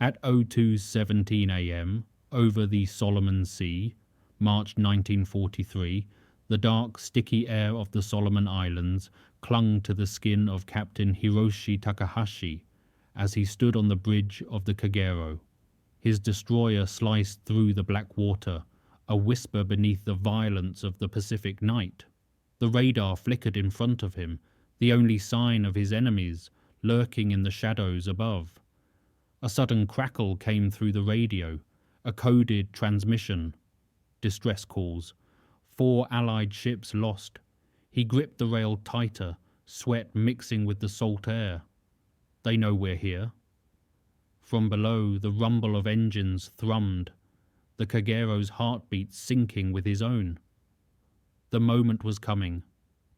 At 02:17 a.m., over the Solomon Sea, March 1943, the dark, sticky air of the Solomon Islands clung to the skin of Captain Hiroshi Takahashi as he stood on the bridge of the Kagero. His destroyer sliced through the black water, a whisper beneath the violence of the Pacific night. The radar flickered in front of him, the only sign of his enemies lurking in the shadows above. A sudden crackle came through the radio, a coded transmission. Distress calls. 4 Allied ships lost. He gripped the rail tighter, sweat mixing with the salt air. They know we're here. From below, the rumble of engines thrummed, the Kagero's heartbeat syncing with his own. The moment was coming.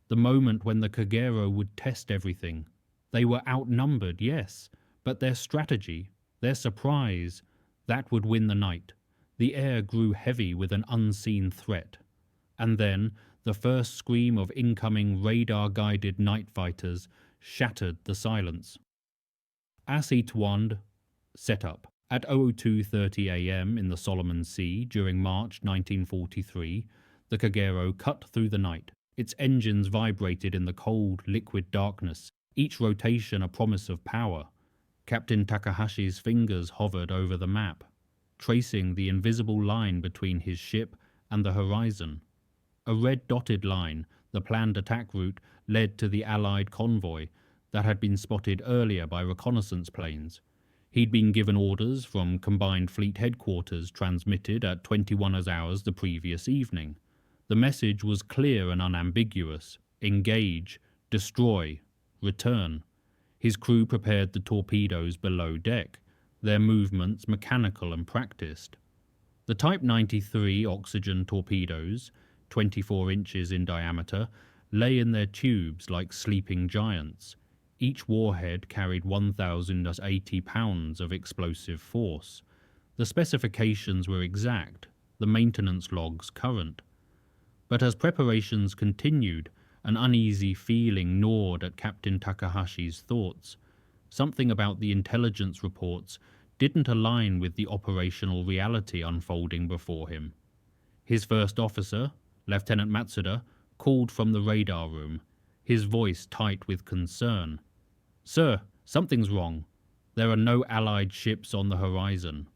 The moment when the Kagero would test everything. They were outnumbered, yes, but their strategy, their surprise, that would win the night. The air grew heavy with an unseen threat. And then, the first scream of incoming radar-guided night fighters shattered the silence. Asitwand set up. At 02:30 a.m. in the Solomon Sea during March 1943, the Kagero cut through the night. Its engines vibrated in the cold, liquid darkness, each rotation a promise of power. Captain Takahashi's fingers hovered over the map, tracing the invisible line between his ship and the horizon. A red dotted line, the planned attack route, led to the Allied convoy that had been spotted earlier by reconnaissance planes. He'd been given orders from Combined Fleet Headquarters transmitted at 21 hours the previous evening. The message was clear and unambiguous: engage, destroy, return. His crew prepared the torpedoes below deck, their movements mechanical and practiced. The Type 93 oxygen torpedoes, 24 inches in diameter, lay in their tubes like sleeping giants. Each warhead carried 1,080 pounds of explosive force. The specifications were exact, the maintenance logs current. But as preparations continued, an uneasy feeling gnawed at Captain Takahashi's thoughts. Something about the intelligence reports didn't align with the operational reality unfolding before him. His first officer, Lieutenant Matsuda, called from the radar room, his voice tight with concern. "Sir, something's wrong. There are no Allied ships on the horizon."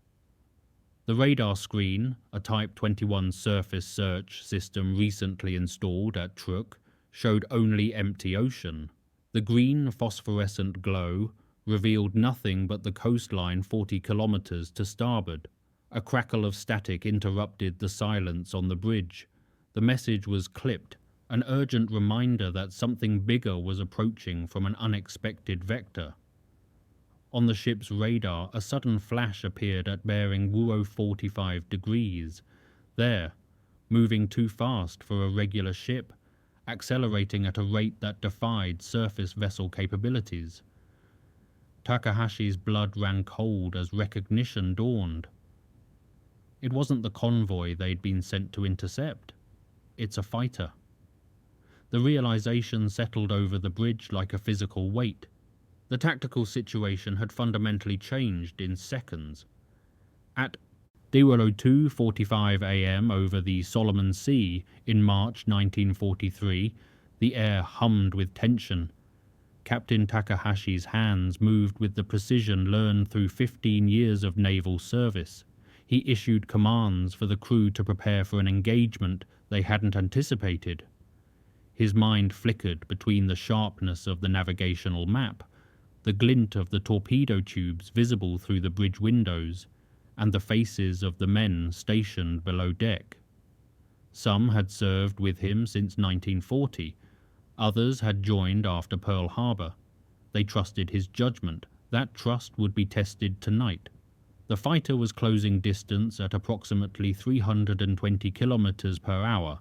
The radar screen, a Type 21 surface search system recently installed at Truk, showed only empty ocean. The green phosphorescent glow revealed nothing but the coastline 40 kilometers to starboard. A crackle of static interrupted the silence on the bridge. The message was clipped, an urgent reminder that something bigger was approaching from an unexpected vector. On the ship's radar, a sudden flash appeared at bearing 45 degrees. There, moving too fast for a regular ship, accelerating at a rate that defied surface vessel capabilities. Takahashi's blood ran cold as recognition dawned. It wasn't the convoy they'd been sent to intercept. It's a fighter. The realization settled over the bridge like a physical weight. The tactical situation had fundamentally changed in seconds. At 02:45 a.m. over the Solomon Sea in March 1943, the air hummed with tension. Captain Takahashi's hands moved with the precision learned through 15 years of naval service. He issued commands for the crew to prepare for an engagement they hadn't anticipated. His mind flickered between the sharpness of the navigational map, the glint of the torpedo tubes visible through the bridge windows, and the faces of the men stationed below deck. Some had served with him since 1940. Others had joined after Pearl Harbor. They trusted his judgment. That trust would be tested tonight. The fighter was closing distance at approximately 320 kilometers per hour,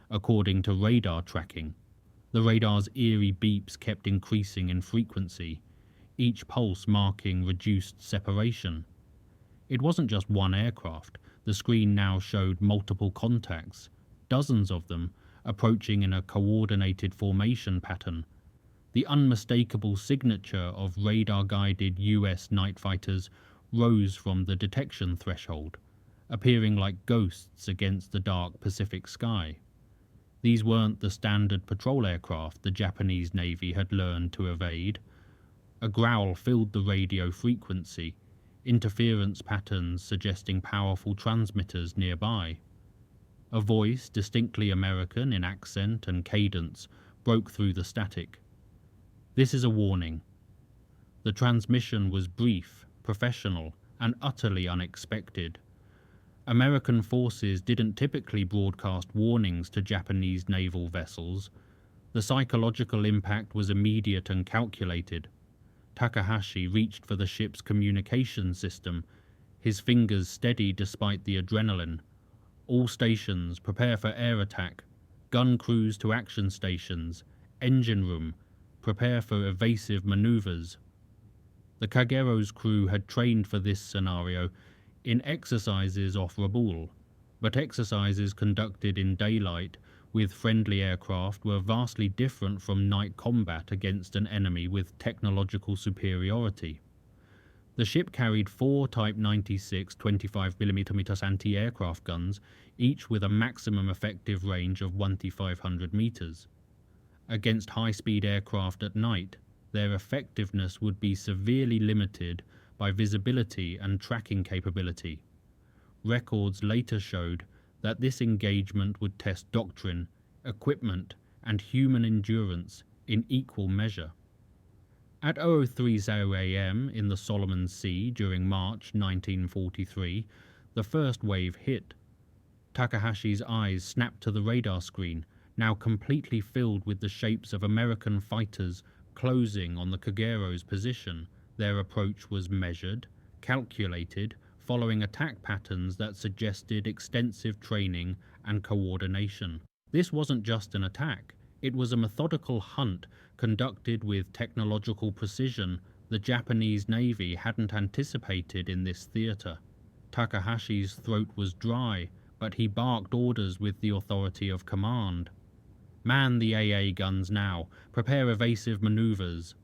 according to radar tracking. The radar's eerie beeps kept increasing in frequency, each pulse marking reduced separation. It wasn't just one aircraft. The screen now showed multiple contacts, dozens of them, approaching in a coordinated formation pattern. The unmistakable signature of radar-guided US night fighters rose from the detection threshold, appearing like ghosts against the dark Pacific sky. These weren't the standard patrol aircraft the Japanese Navy had learned to evade. A growl filled the radio frequency, interference patterns suggesting powerful transmitters nearby. A voice, distinctly American in accent and cadence, broke through the static. "This is a warning." The transmission was brief, professional, and utterly unexpected. American forces didn't typically broadcast warnings to Japanese naval vessels. The psychological impact was immediate and calculated. Takahashi reached for the ship's communication system, his fingers steady despite the adrenaline. "All stations, prepare for air attack. Gun crews to action stations. Engine room, prepare for evasive maneuvers." The Kagero's crew had trained for this scenario in exercises off Rabaul, but exercises conducted in daylight with friendly aircraft were vastly different from night combat against an enemy with technological superiority. The ship carried 4 Type 96 25mm anti-aircraft guns, each with a maximum effective range of 1,500 meters. Against high-speed aircraft at night, their effectiveness would be severely limited by visibility and tracking capability. Records later showed that this engagement would test doctrine, equipment, and human endurance in equal measure. At 0030 am in the Solomon Sea during March 1943, the first wave hit. Takahashi's eyes snapped to the radar screen, now completely filled with the shapes of American fighters closing on the Kagero's position. Their approach was measured, calculated, following attack patterns that suggested extensive training and coordination. This wasn't just an attack, it was a methodical hunt conducted with technological precision the Japanese Navy hadn't anticipated in this theater. Takahashi's throat was dry, but he barked orders with the authority of command. "Man the AA guns now, prepare evasive maneuvers."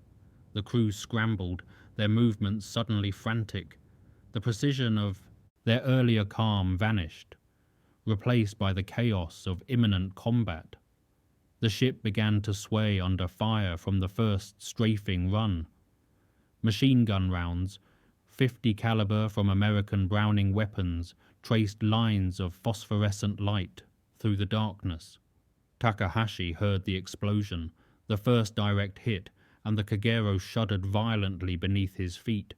The crew scrambled, their movements suddenly frantic. The precision of their earlier calm vanished, replaced by the chaos of imminent combat. The ship began to sway under fire from the first strafing run. Machine gun rounds, 50 caliber from American Browning weapons, traced lines of phosphorescent light through the darkness. Takahashi heard the explosion, the first direct hit, and the Kagero shuddered violently beneath his feet.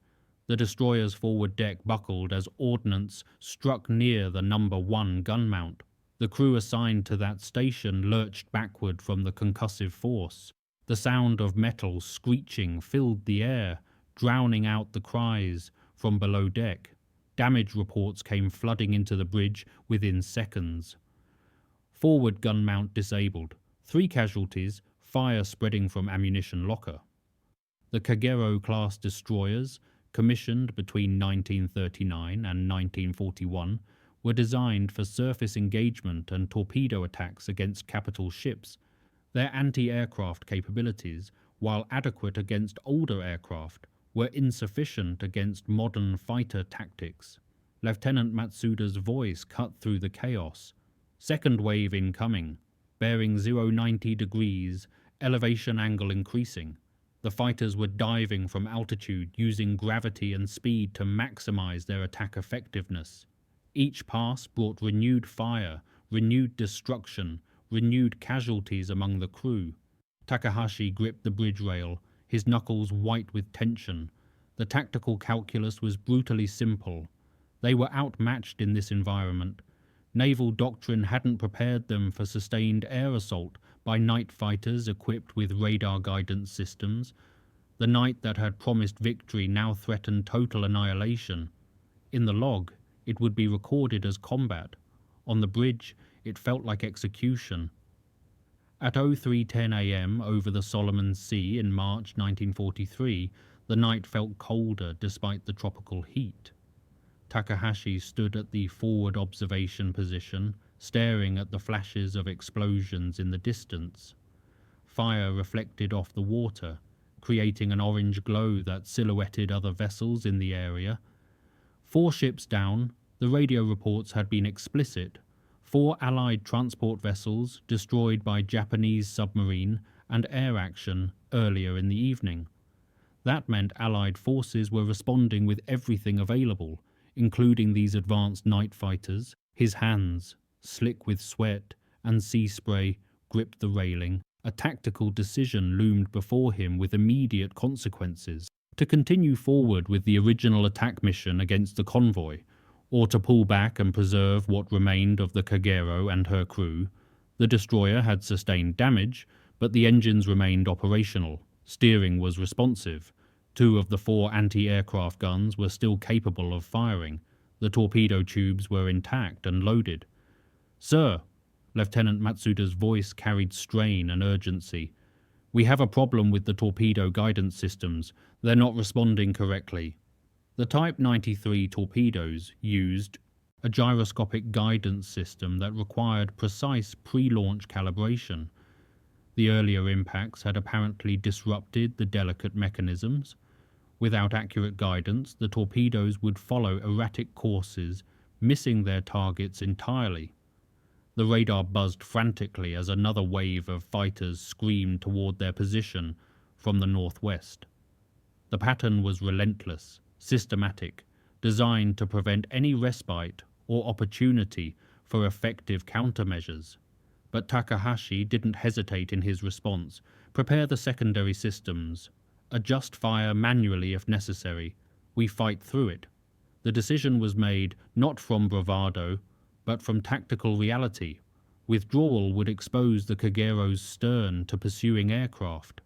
The destroyer's forward deck buckled as ordnance struck near the number 1 gun mount. The crew assigned to that station lurched backward from the concussive force. The sound of metal screeching filled the air, drowning out the cries from below deck. Damage reports came flooding into the bridge within seconds. Forward gun mount disabled. 3 casualties, fire spreading from ammunition locker. The Kagero-class destroyers, commissioned between 1939 and 1941, were designed for surface engagement and torpedo attacks against capital ships. Their anti-aircraft capabilities, while adequate against older aircraft, were insufficient against modern fighter tactics. Lieutenant Matsuda's voice cut through the chaos. "Second wave incoming. Bearing 090 degrees, elevation angle increasing." The fighters were diving from altitude, using gravity and speed to maximize their attack effectiveness. Each pass brought renewed fire, renewed destruction, renewed casualties among the crew. Takahashi gripped the bridge rail, his knuckles white with tension. The tactical calculus was brutally simple. They were outmatched in this environment. Naval doctrine hadn't prepared them for sustained air assault by night fighters equipped with radar guidance systems. The night that had promised victory now threatened total annihilation. In the log, it would be recorded as combat. On the bridge, it felt like execution. At 03:10 am over the Solomon Sea in March 1943, the night felt colder despite the tropical heat. Takahashi stood at the forward observation position, staring at the flashes of explosions in the distance. Fire reflected off the water, creating an orange glow that silhouetted other vessels in the area. 4 ships down, the radio reports had been explicit. 4 Allied transport vessels destroyed by Japanese submarine and air action earlier in the evening. That meant Allied forces were responding with everything available, including these advanced night fighters. His hands, slick with sweat and sea spray, gripped the railing. A tactical decision loomed before him with immediate consequences: to continue forward with the original attack mission against the convoy, or to pull back and preserve what remained of the Kagero and her crew. The destroyer had sustained damage, but the engines remained operational. Steering was responsive. 2 of the 4 anti-aircraft guns were still capable of firing. The torpedo tubes were intact and loaded. "Sir," Lieutenant Matsuda's voice carried strain and urgency. "We have a problem with the torpedo guidance systems. They're not responding correctly." The Type 93 torpedoes used a gyroscopic guidance system that required precise pre-launch calibration. The earlier impacts had apparently disrupted the delicate mechanisms. Without accurate guidance, the torpedoes would follow erratic courses, missing their targets entirely. The radar buzzed frantically as another wave of fighters screamed toward their position from the northwest. The pattern was relentless, systematic, designed to prevent any respite or opportunity for effective countermeasures. But Takahashi didn't hesitate in his response. "Prepare the secondary systems. Adjust fire manually if necessary. We fight through it." The decision was made not from bravado, but from tactical reality. Withdrawal would expose the Kagero's stern to pursuing aircraft.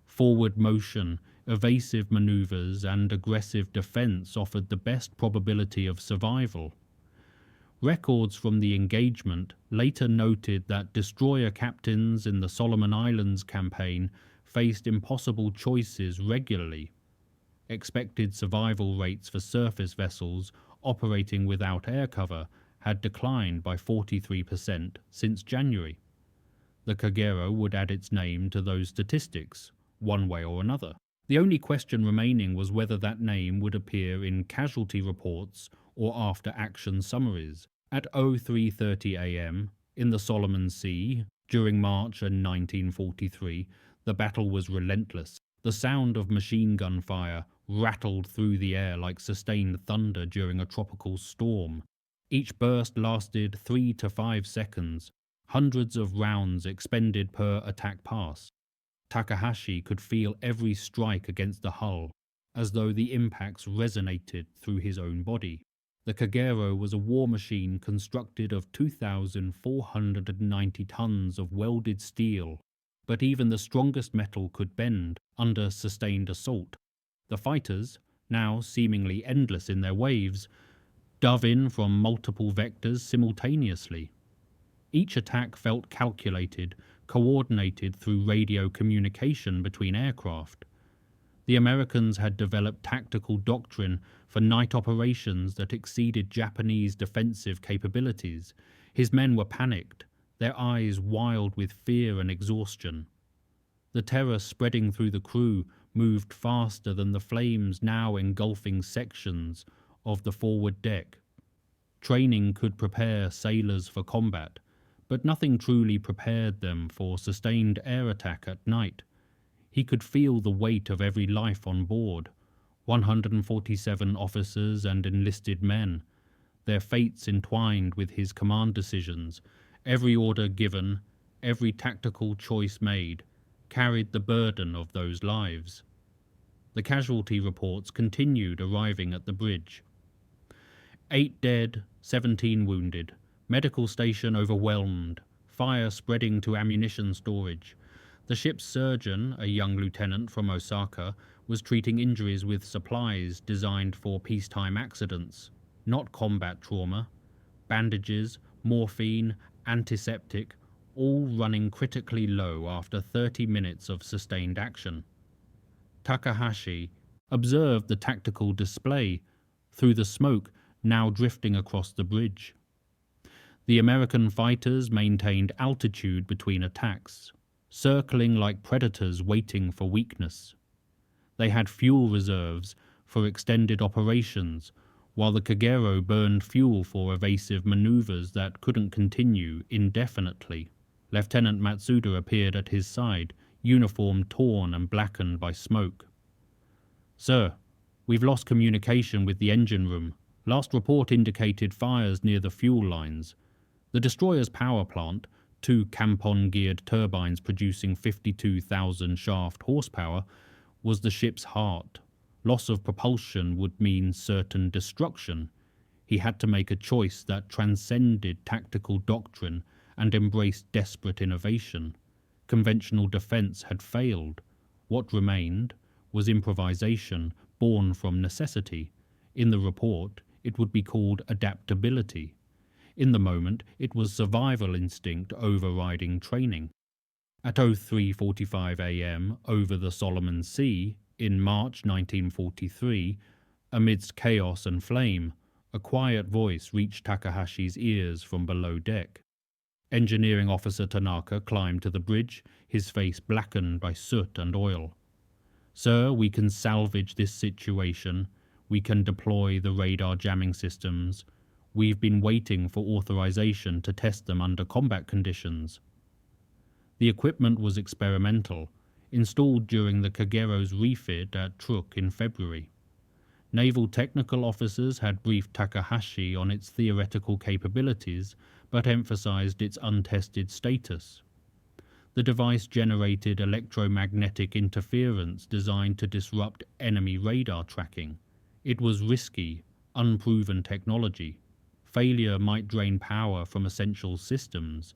Forward motion, evasive maneuvers, and aggressive defense offered the best probability of survival. Records from the engagement later noted that destroyer captains in the Solomon Islands campaign faced impossible choices regularly. Expected survival rates for surface vessels operating without air cover had declined by 43% since January. The Kagero would add its name to those statistics, one way or another. The only question remaining was whether that name would appear in casualty reports or after-action summaries. At 03:30 a.m., in the Solomon Sea, during March 1943, the battle was relentless. The sound of machine gun fire rattled through the air like sustained thunder during a tropical storm. Each burst lasted 3 to 5 seconds, hundreds of rounds expended per attack pass. Takahashi could feel every strike against the hull, as though the impacts resonated through his own body. The Kagero was a war machine constructed of 2,490 tons of welded steel, but even the strongest metal could bend under sustained assault. The fighters, now seemingly endless in their waves, dove in from multiple vectors simultaneously. Each attack felt calculated, coordinated through radio communication between aircraft. The Americans had developed tactical doctrine for night operations that exceeded Japanese defensive capabilities. His men were panicked, their eyes wild with fear and exhaustion. The terror spreading through the crew moved faster than the flames now engulfing sections of the forward deck. Training could prepare sailors for combat, but nothing truly prepared them for sustained air attack at night. He could feel the weight of every life on board, 147 officers and enlisted men, their fates entwined with his command decisions. Every order given, every tactical choice made, carried the burden of those lives. The casualty reports continued arriving at the bridge. 8 dead, 17 wounded, medical station overwhelmed, fire spreading to ammunition storage. The ship's surgeon, a young lieutenant from Osaka, was treating injuries with supplies designed for peacetime accidents, not combat trauma. Bandages, morphine, antiseptic, all running critically low after 30 minutes of sustained action. Takahashi observed the tactical display through the smoke now drifting across the bridge. The American fighters maintained altitude between attacks, circling like predators waiting for weakness. They had fuel reserves for extended operations, while the Kagero burned fuel for evasive maneuvers that couldn't continue indefinitely. Lieutenant Matsuda appeared at his side, uniform torn and blackened by smoke. "Sir, we've lost communication with the engine room. Last report indicated fires near the fuel lines. The destroyer's power plant, 2 Campon-geared turbines producing 52,000 shaft horsepower, was the ship's heart. Loss of propulsion would mean certain destruction. He had to make a choice that transcended tactical doctrine and embraced desperate innovation. Conventional defense had failed. What remained was improvisation born from necessity. In the report, it would be called adaptability. In the moment, it was survival instinct overriding training." At 03:45 a.m. over the Solomon Sea, in March 1943, amidst chaos and flame, a quiet voice reached Takahashi's ears from below deck. Engineering Officer Tanaka climbed to the bridge, his face blackened by soot and oil. "Sir, we can salvage this situation. We can deploy the radar jamming systems. We've been waiting for authorization to test them under combat conditions." The equipment was experimental, installed during the Kagero's refit at Truk in February. Naval technical officers had briefed Takahashi on its theoretical capabilities, but emphasized its untested status. The device generated electromagnetic interference designed to disrupt enemy radar tracking. It was risky, unproven technology. Failure might drain power from essential systems.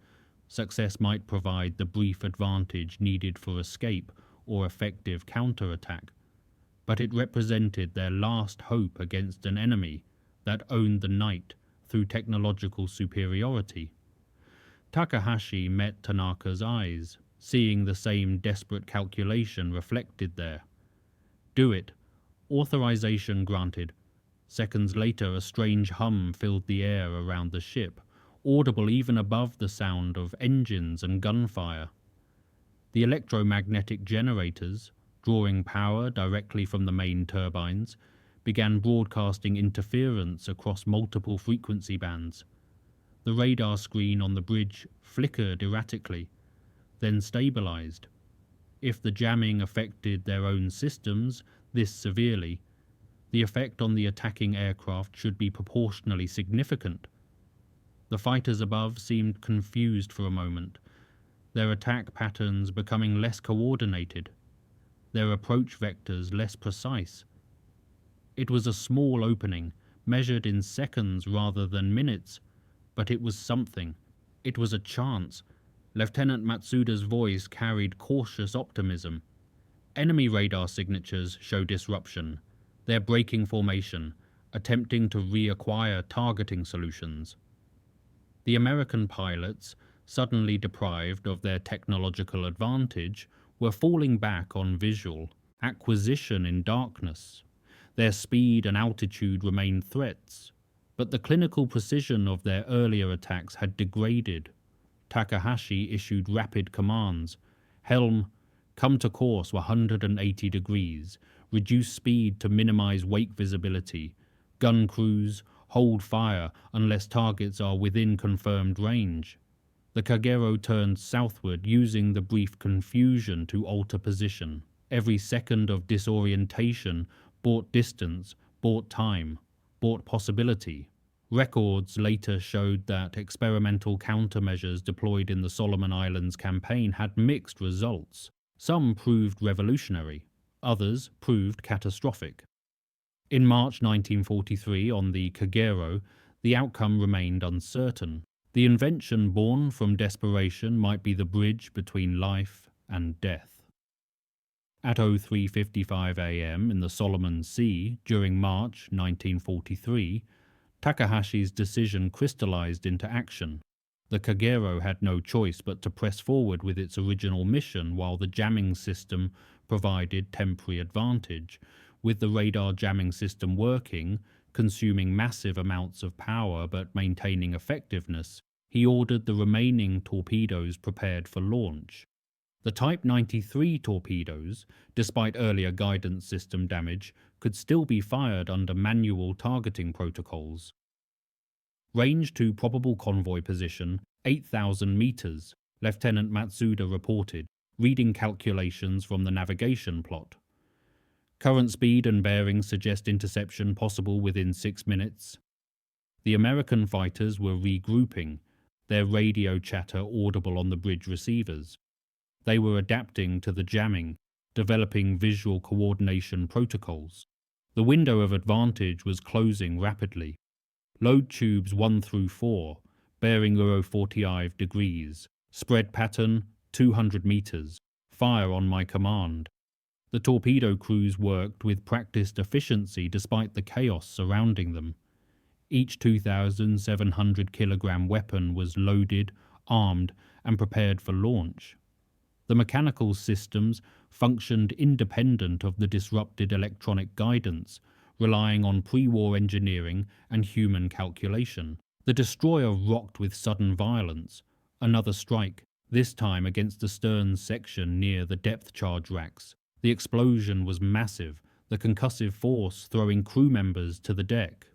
Success might provide the brief advantage needed for escape or effective counterattack. But it represented their last hope against an enemy that owned the night through technological superiority. Takahashi met Tanaka's eyes, seeing the same desperate calculation reflected there. "Do it." Authorization granted. Seconds later, a strange hum filled the air around the ship, audible even above the sound of engines and gunfire. The electromagnetic generators, drawing power directly from the main turbines, began broadcasting interference across multiple frequency bands. The radar screen on the bridge flickered erratically, then stabilized. If the jamming affected their own systems this severely, the effect on the attacking aircraft should be proportionally significant. The fighters above seemed confused for a moment, their attack patterns becoming less coordinated, their approach vectors less precise. It was a small opening, measured in seconds rather than minutes, but it was something. It was a chance. Lieutenant Matsuda's voice carried cautious optimism. "Enemy radar signatures show disruption. They're breaking formation, attempting to reacquire targeting solutions." The American pilots, suddenly deprived of their technological advantage, were falling back on visual acquisition in darkness. Their speed and altitude remained threats, but the clinical precision of their earlier attacks had degraded. Takahashi issued rapid commands. "Helm, come to course 180 degrees. Reduce speed to minimize wake visibility. Gun crews, hold fire unless targets are within confirmed range." The Kagero turned southward, using the brief confusion to alter position. Every second of disorientation bought distance, bought time, bought possibility. Records later showed that experimental countermeasures deployed in the Solomon Islands campaign had mixed results. Some proved revolutionary, others proved catastrophic. In March 1943, on the Kagero, the outcome remained uncertain. The invention born from desperation might be the bridge between life and death. At 03:55 a.m. in the Solomon Sea during March 1943, Takahashi's decision crystallized into action. The Kagero had no choice but to press forward with its original mission while the jamming system provided temporary advantage. With the radar jamming system working, consuming massive amounts of power but maintaining effectiveness, he ordered the remaining torpedoes prepared for launch. The Type 93 torpedoes, despite earlier guidance system damage, could still be fired under manual targeting protocols. Range to probable convoy position 8,000 meters, Lieutenant Matsuda reported, reading calculations from the navigation plot. Current speed and bearing suggest interception possible within 6 minutes. The American fighters were regrouping, their radio chatter audible on the bridge receivers. They were adapting to the jamming, developing visual coordination protocols. The window of advantage was closing rapidly. Load tubes 1 through 4, bearing 45 degrees. Spread pattern 200 meters. Fire on my command. The torpedo crews worked with practiced efficiency despite the chaos surrounding them. Each 2,700 kilogram weapon was loaded, armed, and prepared for launch. The mechanical systems functioned independent of the disrupted electronic guidance, relying on pre-war engineering and human calculation. The destroyer rocked with sudden violence. Another strike, this time against the stern section near the depth charge racks. The explosion was massive, the concussive force throwing crew members to the deck.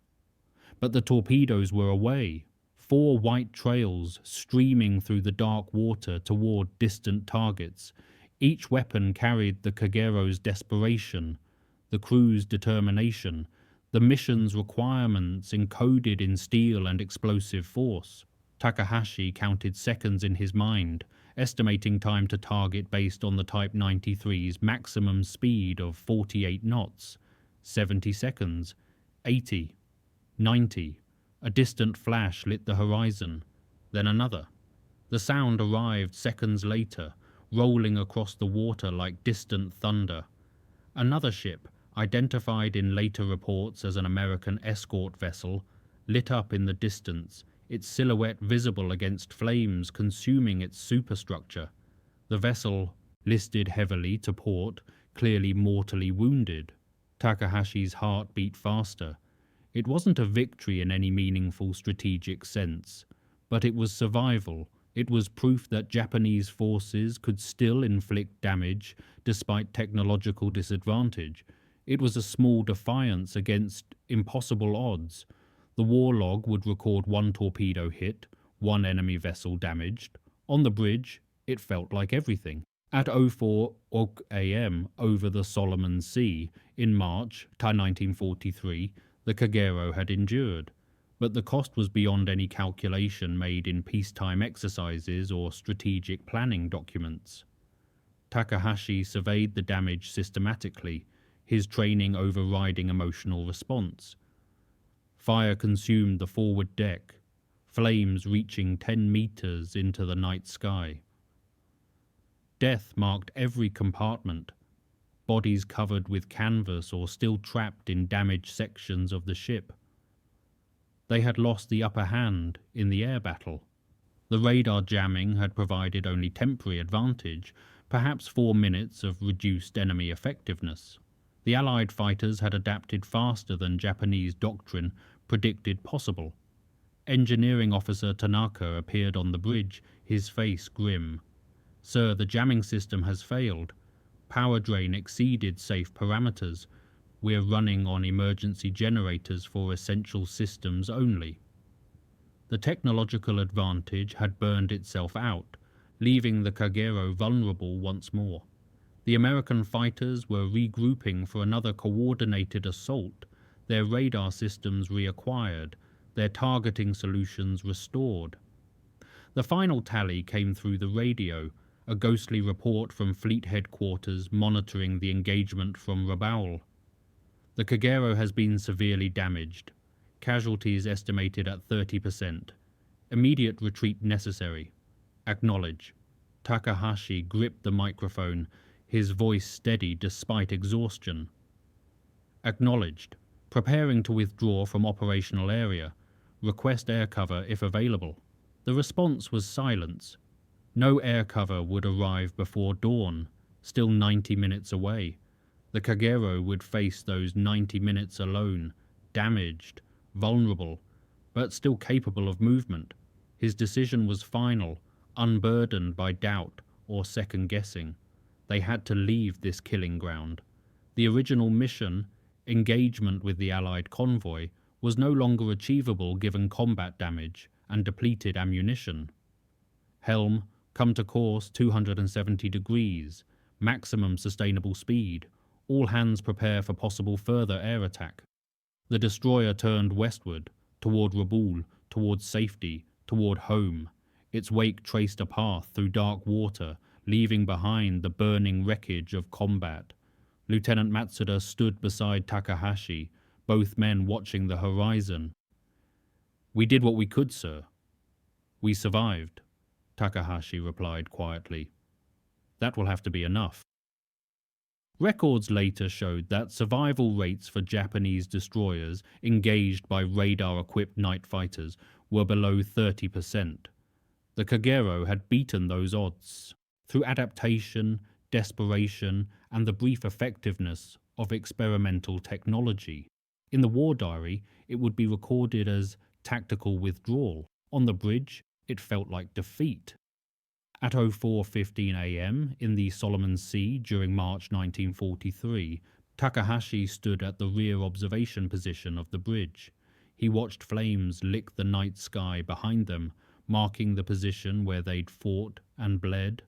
But the torpedoes were away, 4 white trails streaming through the dark water toward distant targets. Each weapon carried the Kagero's desperation, the crew's determination, the mission's requirements encoded in steel and explosive force. Takahashi counted seconds in his mind, estimating time to target based on the Type 93's maximum speed of 48 knots. 70 seconds, 80, 90. A distant flash lit the horizon, then another. The sound arrived seconds later, rolling across the water like distant thunder. Another ship, identified in later reports as an American escort vessel, lit up in the distance, its silhouette visible against flames consuming its superstructure. The vessel listed heavily to port, clearly mortally wounded. Takahashi's heart beat faster. It wasn't a victory in any meaningful strategic sense, but it was survival. It was proof that Japanese forces could still inflict damage despite technological disadvantage. It was a small defiance against impossible odds. The war log would record 1 torpedo hit, 1 enemy vessel damaged. On the bridge, it felt like everything. At 04 a.m. over the Solomon Sea in March 1943, the Kagero had endured, but the cost was beyond any calculation made in peacetime exercises or strategic planning documents. Takahashi surveyed the damage systematically, his training overriding emotional response. Fire consumed the forward deck, flames reaching 10 meters into the night sky. Death marked every compartment, bodies covered with canvas or still trapped in damaged sections of the ship. They had lost the upper hand in the air battle. The radar jamming had provided only temporary advantage, perhaps 4 minutes of reduced enemy effectiveness. The Allied fighters had adapted faster than Japanese doctrine predicted possible. Engineering Officer Tanaka appeared on the bridge, his face grim. "Sir, the jamming system has failed. Power drain exceeded safe parameters. We're running on emergency generators for essential systems only." The technological advantage had burned itself out, leaving the Kagero vulnerable once more. The American fighters were regrouping for another coordinated assault, their radar systems reacquired, their targeting solutions restored. The final tally came through the radio, a ghostly report from fleet headquarters monitoring the engagement from Rabaul. "The Kagero has been severely damaged. Casualties estimated at 30%. Immediate retreat necessary. Acknowledge." Takahashi gripped the microphone, his voice steady despite exhaustion. "Acknowledged. Preparing to withdraw from operational area. Request air cover if available." The response was silence. No air cover would arrive before dawn, still 90 minutes away. The Kagero would face those 90 minutes alone, damaged, vulnerable, but still capable of movement. His decision was final, unburdened by doubt or second-guessing. They had to leave this killing ground. The original mission, Engagement with the Allied convoy was no longer achievable given combat damage and depleted ammunition. Helm, come to course 270 degrees, maximum sustainable speed. All hands prepare for possible further air attack. The destroyer turned westward, toward Rabaul, toward safety, toward home. Its wake traced a path through dark water, leaving behind the burning wreckage of combat. Lieutenant Matsuda stood beside Takahashi, both men watching the horizon. "We did what we could, sir." "We survived," Takahashi replied quietly. "That will have to be enough." Records later showed that survival rates for Japanese destroyers engaged by radar-equipped night fighters were below 30%. The Kagero had beaten those odds through adaptation, desperation, and the brief effectiveness of experimental technology. In the war diary, it would be recorded as tactical withdrawal. On the bridge, it felt like defeat. At 04:15 a.m. in the Solomon Sea during March 1943, Takahashi stood at the rear observation position of the bridge. He watched flames lick the night sky behind them, marking the position where they'd fought and bled.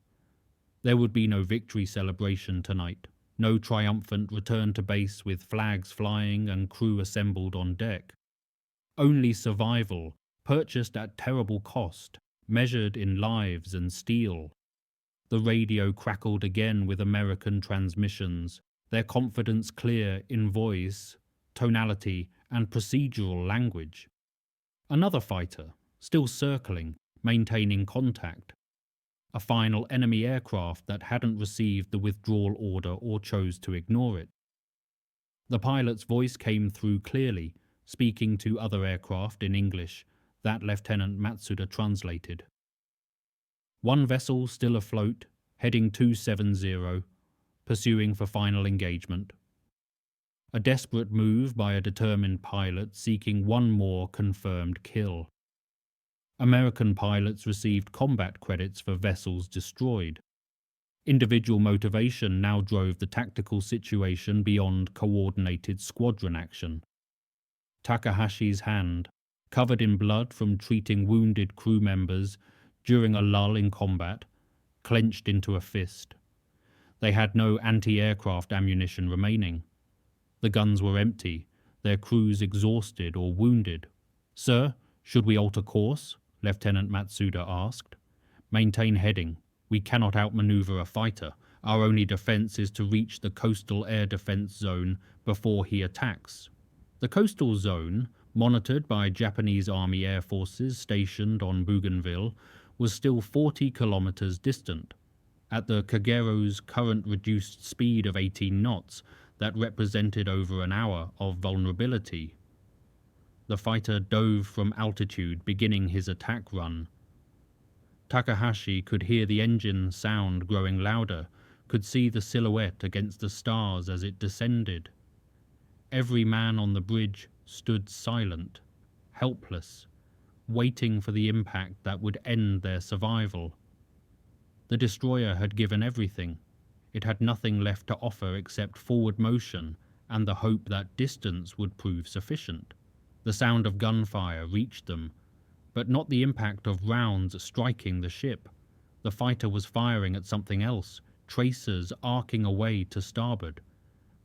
There would be no victory celebration tonight, no triumphant return to base with flags flying and crew assembled on deck. Only survival, purchased at terrible cost, measured in lives and steel. The radio crackled again with American transmissions, their confidence clear in voice, tonality, and procedural language. Another fighter, still circling, maintaining contact. A final enemy aircraft that hadn't received the withdrawal order or chose to ignore it. The pilot's voice came through clearly, speaking to other aircraft in English, that Lieutenant Matsuda translated. One vessel still afloat, heading 270, pursuing for final engagement. A desperate move by a determined pilot seeking one more confirmed kill. American pilots received combat credits for vessels destroyed. Individual motivation now drove the tactical situation beyond coordinated squadron action. Takahashi's hand, covered in blood from treating wounded crew members during a lull in combat, clenched into a fist. They had no anti-aircraft ammunition remaining. The guns were empty, their crews exhausted or wounded. "Sir, should we alter course?" Lieutenant Matsuda asked. "Maintain heading. We cannot outmaneuver a fighter. Our only defense is to reach the coastal air defense zone before he attacks." The coastal zone, monitored by Japanese Army Air Forces stationed on Bougainville, was still 40 kilometers distant. At the Kagero's current reduced speed of 18 knots, that represented over an hour of vulnerability. The fighter dove from altitude, beginning his attack run. Takahashi could hear the engine sound growing louder, could see the silhouette against the stars as it descended. Every man on the bridge stood silent, helpless, waiting for the impact that would end their survival. The destroyer had given everything. It had nothing left to offer except forward motion and the hope that distance would prove sufficient. The sound of gunfire reached them, but not the impact of rounds striking the ship. The fighter was firing at something else, tracers arcing away to starboard.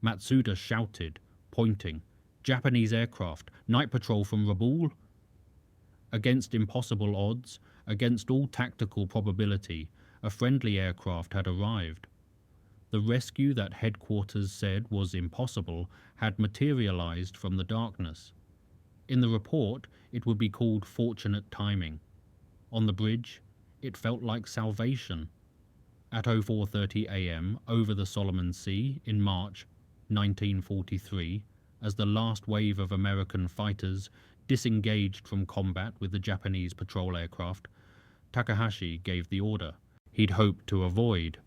Matsuda shouted, pointing, "Japanese aircraft, night patrol from Rabaul?" Against impossible odds, against all tactical probability, a friendly aircraft had arrived. The rescue that headquarters said was impossible had materialized from the darkness. In the report, it would be called fortunate timing. On the bridge, it felt like salvation. At 04:30 a.m. over the Solomon Sea in March 1943, as the last wave of American fighters disengaged from combat with the Japanese patrol aircraft, Takahashi gave the order he'd hoped to avoid.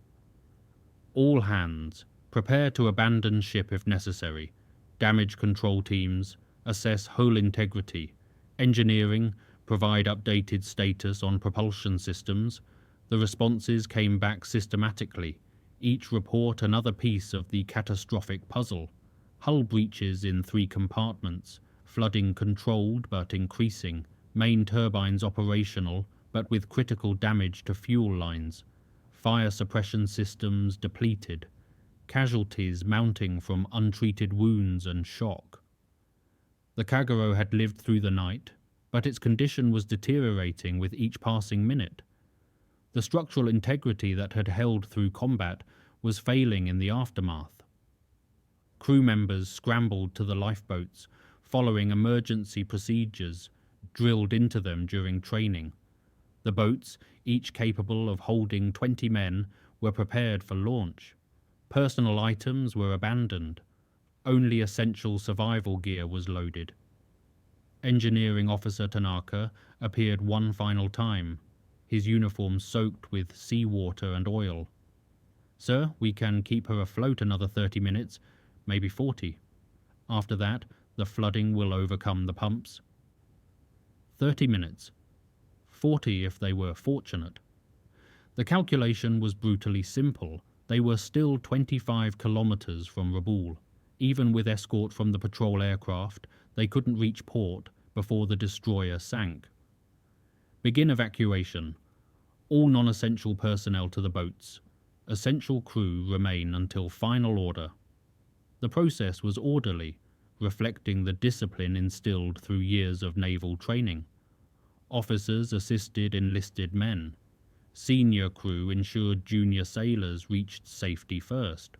"All hands, prepare to abandon ship if necessary. Damage control teams, assess hull integrity. Engineering, provide updated status on propulsion systems." The responses came back systematically, each report another piece of the catastrophic puzzle. Hull breaches in 3 compartments, flooding controlled but increasing, main turbines operational but with critical damage to fuel lines, fire suppression systems depleted, casualties mounting from untreated wounds and shock. The Kagero had lived through the night, but its condition was deteriorating with each passing minute. The structural integrity that had held through combat was failing in the aftermath. Crew members scrambled to the lifeboats, following emergency procedures drilled into them during training. The boats, each capable of holding 20 men, were prepared for launch. Personal items were abandoned. Only essential survival gear was loaded. Engineering Officer Tanaka appeared one final time, his uniform soaked with seawater and oil. "Sir, we can keep her afloat another 30 minutes, maybe 40. After that, the flooding will overcome the pumps." 30 minutes. 40 if they were fortunate. The calculation was brutally simple. They were still 25 kilometers from Rabaul. Even with escort from the patrol aircraft, they couldn't reach port before the destroyer sank. Begin evacuation. All non-essential personnel to the boats. Essential crew remain until final order. The process was orderly, reflecting the discipline instilled through years of naval training. Officers assisted enlisted men. Senior crew ensured junior sailors reached safety first.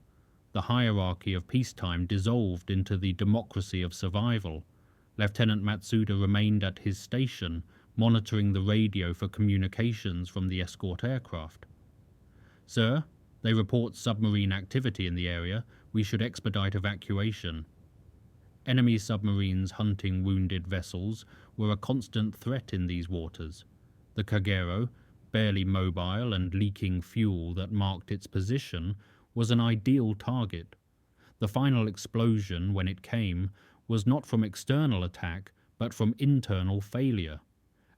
The hierarchy of peacetime dissolved into the democracy of survival. Lieutenant Matsuda remained at his station, monitoring the radio for communications from the escort aircraft. "Sir, they report submarine activity in the area. We should expedite evacuation." Enemy submarines hunting wounded vessels were a constant threat in these waters. The Kagero, barely mobile and leaking fuel that marked its position, was an ideal target. The final explosion, when it came, was not from external attack, but from internal failure.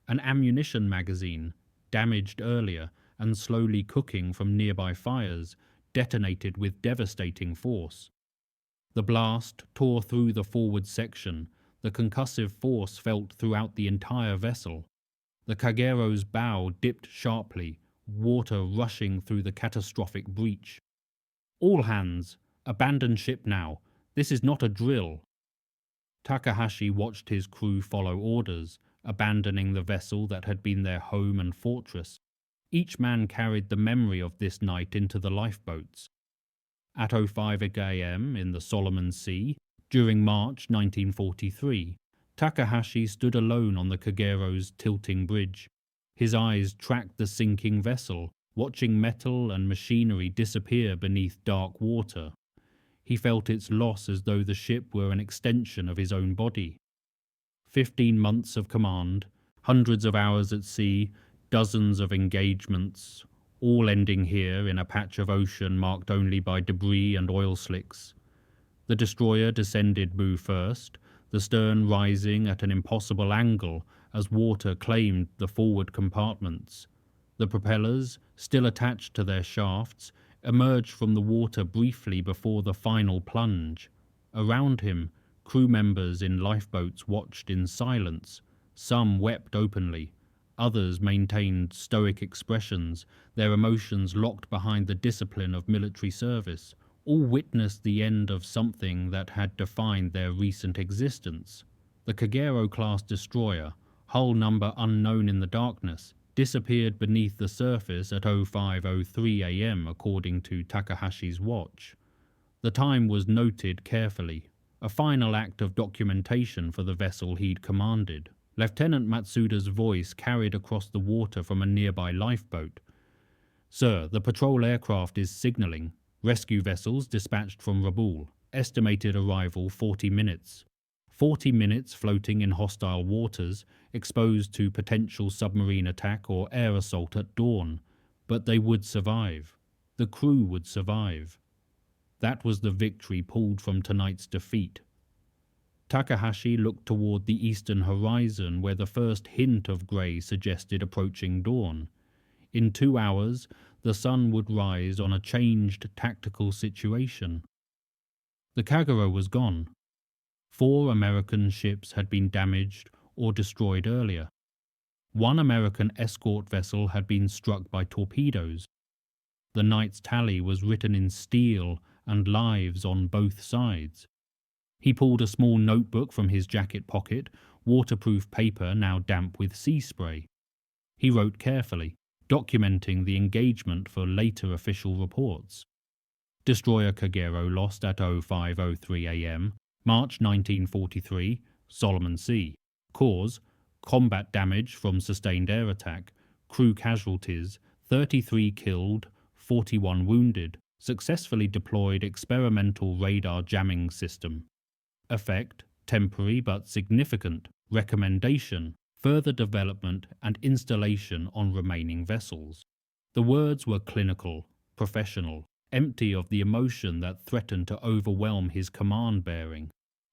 An ammunition magazine, damaged earlier and slowly cooking from nearby fires, detonated with devastating force. The blast tore through the forward section, the concussive force felt throughout the entire vessel. The Kagero's bow dipped sharply, water rushing through the catastrophic breach. "All hands, abandon ship now. This is not a drill." Takahashi watched his crew follow orders, abandoning the vessel that had been their home and fortress. Each man carried the memory of this night into the lifeboats. At 05 a.m. in the Solomon Sea, during March 1943, Takahashi stood alone on the Kagero's tilting bridge. His eyes tracked the sinking vessel, watching metal and machinery disappear beneath dark water. He felt its loss as though the ship were an extension of his own body. 15 months of command, hundreds of hours at sea, dozens of engagements, all ending here in a patch of ocean marked only by debris and oil slicks. The destroyer descended bow first, the stern rising at an impossible angle as water claimed the forward compartments. The propellers, still attached to their shafts, emerged from the water briefly before the final plunge. Around him, crew members in lifeboats watched in silence. Some wept openly. Others maintained stoic expressions, their emotions locked behind the discipline of military service. All witnessed the end of something that had defined their recent existence. The Kagero-class destroyer, hull number unknown in the darkness, disappeared beneath the surface at 05:03 a.m. according to Takahashi's watch. The time was noted carefully, a final act of documentation for the vessel he'd commanded. Lieutenant Matsuda's voice carried across the water from a nearby lifeboat. "Sir, the patrol aircraft is signaling. Rescue vessels dispatched from Rabaul. Estimated arrival 40 minutes. 40 minutes floating in hostile waters, exposed to potential submarine attack or air assault at dawn. But they would survive. The crew would survive." That was the victory pulled from tonight's defeat. Takahashi looked toward the eastern horizon where the first hint of grey suggested approaching dawn. In 2 hours, the sun would rise on a changed tactical situation. The Kagero was gone. 4 American ships had been damaged or destroyed earlier. 1 American escort vessel had been struck by torpedoes. The night's tally was written in steel and lives on both sides. He pulled a small notebook from his jacket pocket, waterproof paper now damp with sea spray. He wrote carefully, documenting the engagement for later official reports. Destroyer Kagero lost at 05:03 a.m., March 1943, Solomon Sea. Cause: combat damage from sustained air attack. Crew casualties: 33 killed, 41 wounded. Successfully deployed experimental radar jamming system. Effect: temporary but significant. Recommendation: further development and installation on remaining vessels. The words were clinical, professional, empty of the emotion that threatened to overwhelm his command bearing.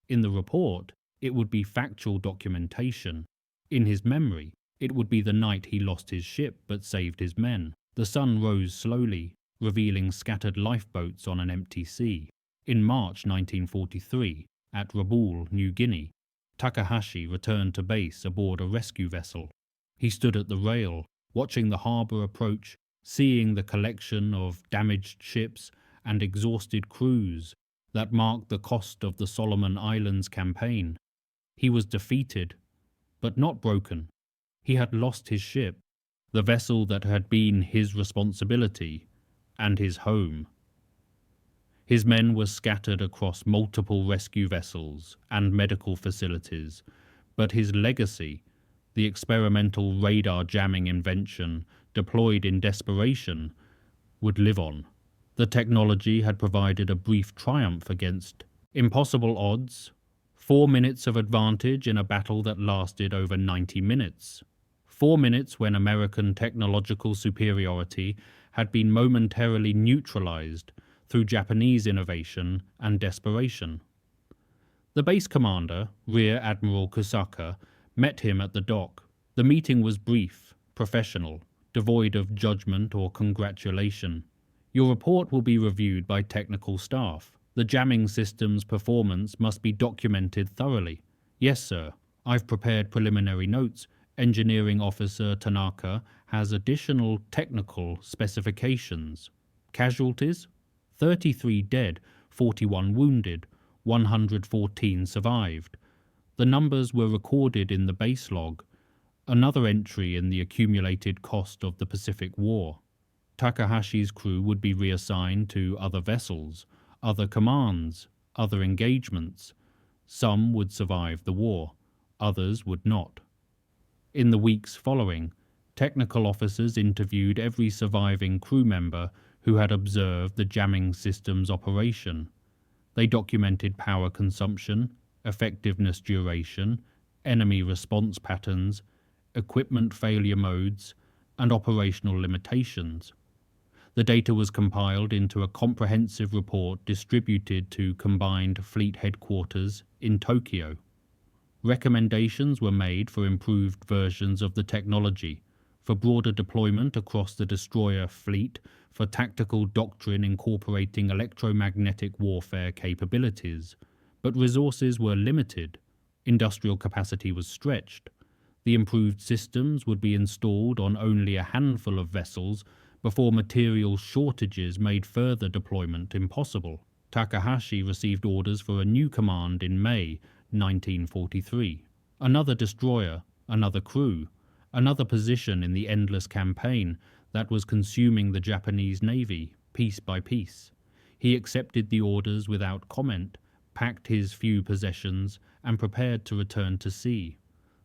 In the report, it would be factual documentation. In his memory, it would be the night he lost his ship but saved his men. The sun rose slowly, revealing scattered lifeboats on an empty sea. In March 1943, at Rabaul, New Guinea, Takahashi returned to base aboard a rescue vessel. He stood at the rail, watching the harbour approach, seeing the collection of damaged ships and exhausted crews that marked the cost of the Solomon Islands campaign. He was defeated, but not broken. He had lost his ship, the vessel that had been his responsibility, and his home. His men were scattered across multiple rescue vessels and medical facilities, but his legacy, the experimental radar jamming invention deployed in desperation, would live on. The technology had provided a brief triumph against impossible odds, 4 minutes of advantage in a battle that lasted over 90 minutes. 4 minutes when American technological superiority had been momentarily neutralized through Japanese innovation and desperation. The base commander, Rear Admiral Kusaka, met him at the dock. The meeting was brief, professional, devoid of judgment or congratulation. Your report will be reviewed by technical staff. The jamming system's performance must be documented thoroughly. Yes, sir. I've prepared preliminary notes. Engineering Officer Tanaka has additional technical specifications. Casualties: 33 dead, 41 wounded, 114 survived. The numbers were recorded in the base log, another entry in the accumulated cost of the Pacific War. Takahashi's crew would be reassigned to other vessels, other commands, other engagements. Some would survive the war, others would not. In the weeks following, technical officers interviewed every surviving crew member who had observed the jamming system's operation. They documented power consumption, effectiveness duration, enemy response patterns, equipment failure modes, and operational limitations. The data was compiled into a comprehensive report distributed to Combined Fleet Headquarters in Tokyo. Recommendations were made for improved versions of the technology, for broader deployment across the destroyer fleet, for tactical doctrine incorporating electromagnetic warfare capabilities. But resources were limited. Industrial capacity was stretched. The improved systems would be installed on only a handful of vessels before material shortages made further deployment impossible. Takahashi received orders for a new command in May 1943. Another destroyer, another crew, another position in the endless campaign that was consuming the Japanese Navy, piece by piece. He accepted the orders without comment, packed his few possessions, and prepared to return to sea.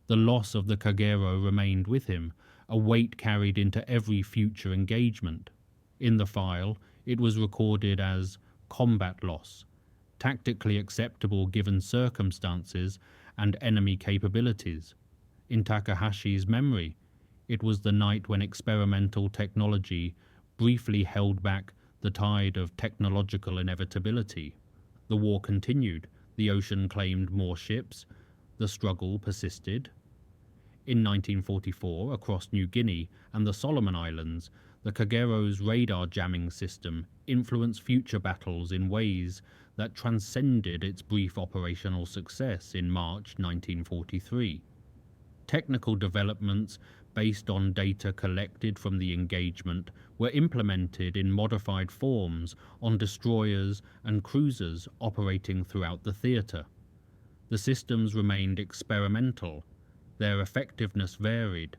The loss of the Kagero remained with him, a weight carried into every future engagement. In the file, it was recorded as combat loss, tactically acceptable given circumstances and enemy capabilities. In Takahashi's memory, it was the night when experimental technology briefly held back the tide of technological inevitability. The war continued, the ocean claimed more ships, the struggle persisted. In 1944, across New Guinea and the Solomon Islands, The Kagero's radar jamming system influenced future battles in ways that transcended its brief operational success in March 1943. Technical developments based on data collected from the engagement were implemented in modified forms on destroyers and cruisers operating throughout the theater. The systems remained experimental, their effectiveness varied,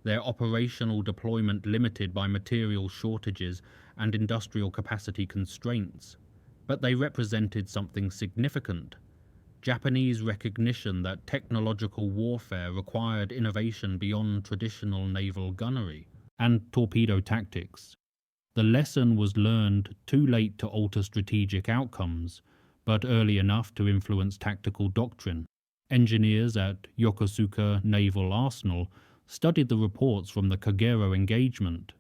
their operational deployment limited by material shortages and industrial capacity constraints, but they represented something significant. Japanese recognition that technological warfare required innovation beyond traditional naval gunnery and torpedo tactics. The lesson was learned too late to alter strategic outcomes, but early enough to influence tactical doctrine. Engineers at Yokosuka Naval Arsenal studied the reports from the Kagero engagement.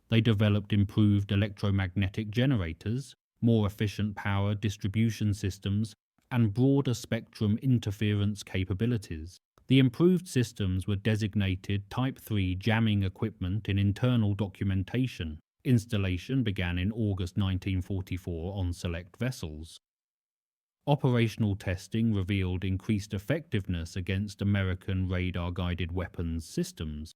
They developed improved electromagnetic generators, more efficient power distribution systems, and broader spectrum interference capabilities. The improved systems were designated Type 3 jamming equipment in internal documentation. Installation began in August 1944 on select vessels. Operational testing revealed increased effectiveness against American radar-guided weapons systems.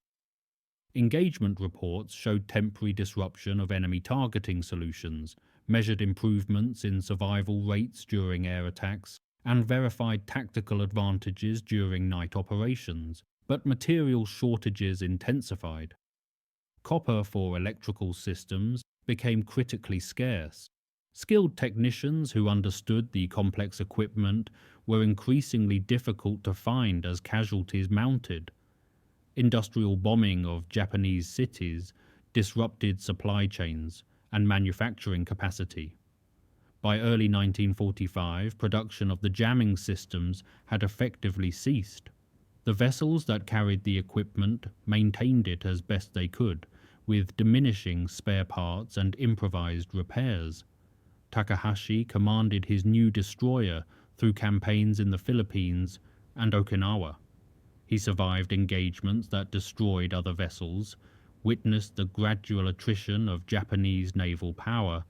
Engagement reports showed temporary disruption of enemy targeting solutions, measured improvements in survival rates during air attacks, and verified tactical advantages during night operations, but material shortages intensified. Copper for electrical systems became critically scarce. Skilled technicians who understood the complex equipment were increasingly difficult to find as casualties mounted. Industrial bombing of Japanese cities disrupted supply chains and manufacturing capacity. By early 1945, production of the jamming systems had effectively ceased. The vessels that carried the equipment maintained it as best they could, with diminishing spare parts and improvised repairs. Takahashi commanded his new destroyer through campaigns in the Philippines and Okinawa. He survived engagements that destroyed other vessels, witnessed the gradual attrition of Japanese naval power,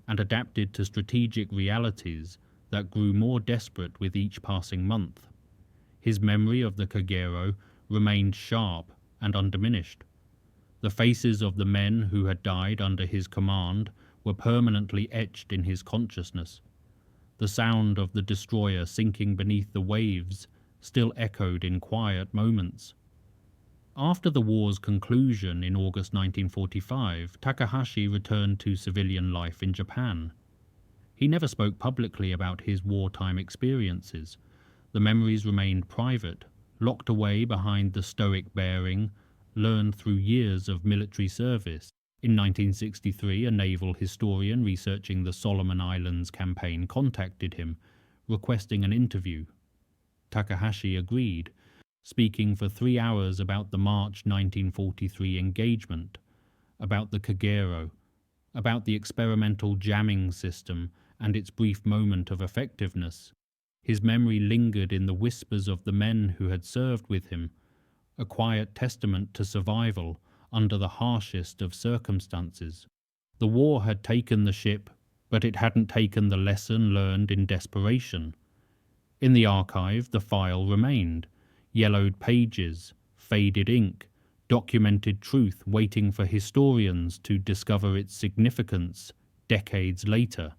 and adapted to strategic realities that grew more desperate with each passing month. His memory of the Kagero remained sharp and undiminished. The faces of the men who had died under his command were permanently etched in his consciousness. The sound of the destroyer sinking beneath the waves still echoed in quiet moments. After the war's conclusion in August 1945, Takahashi returned to civilian life in Japan. He never spoke publicly about his wartime experiences. The memories remained private, locked away behind the stoic bearing learned through years of military service. In 1963, a naval historian researching the Solomon Islands campaign contacted him, requesting an interview. Takahashi agreed, speaking for 3 hours about the March 1943 engagement, about the Kagero, about the experimental jamming system and its brief moment of effectiveness. His memory lingered in the whispers of the men who had served with him, a quiet testament to survival under the harshest of circumstances. The war had taken the ship, but it hadn't taken the lesson learned in desperation. In the archive, the file remained, yellowed pages, faded ink, documented truth waiting for historians to discover its significance decades later.